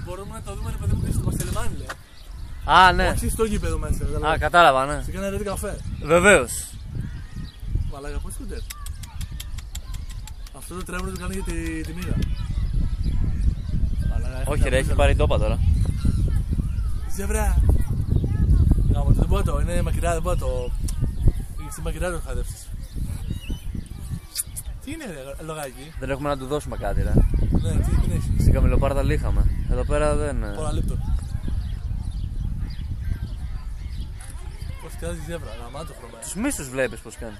μπορούμε να το δούμε ρε παιδί μου και στο Παστελεμάνι, λέει. Α, ναι. Όχι στο γήπεδο μέσα. Α, κατάλαβα, ναι. Σε κάνα ρέδι καφέ. Βεβαίως. Μαλάκα, πώς σκοτέρ. Αυτό το τρέμουνο το κάνει για τη μοίρα. Όχι ρε, έχει πάρει τόπα τώρα. Ζευρά. Γάμο, δεν μπορώ το, είναι μακριά, δεν μπορώ το... Στη μακριά το χαδεύσεις. Τι είναι ρε, λογάκι. Δεν έχουμε να του δώσουμε κάτι ρε. Ναι, τι έχει. Στην Καμιλοπάρδα είχαμε. Εδώ πέρα δεν... Πολλά λίπτο. Πώς κάνει ζεύρα, γαμάτο χρώμα. Τους μίσους βλέπεις πως κάνει.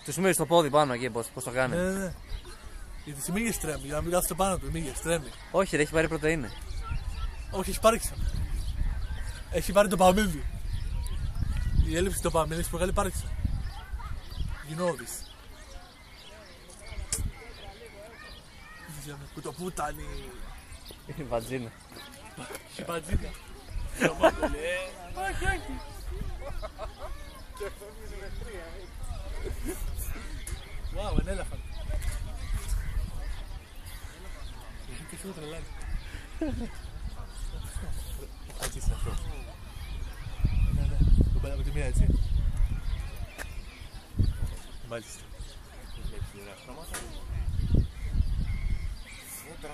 Τους μίσους στο πόδι πάνω εκεί πως το κάνει. Ναι. Γιατί οι μύγες τρέμει, για να μην κάθεται πάνω του, οι μύγες τρέμει. Όχι ρε, έχει πάρει πρωτεΐνη. Όχι, έχει πάρει ξανά. Έχει πάρει το παμίδι. Η έλλειψη του παμίδι έχει προκαλεί πάρει ξανά. You know this. Κουτοπούτανη. Η βατζίνα. Η βατζίνα. Όχι, όχι. Wow, an elephant. Και αυτό το τρελάκι. Έτσι είναι αυτό. Ναι, το πέρα από τη μία έτσι. Μάλιστα. Φούτρα.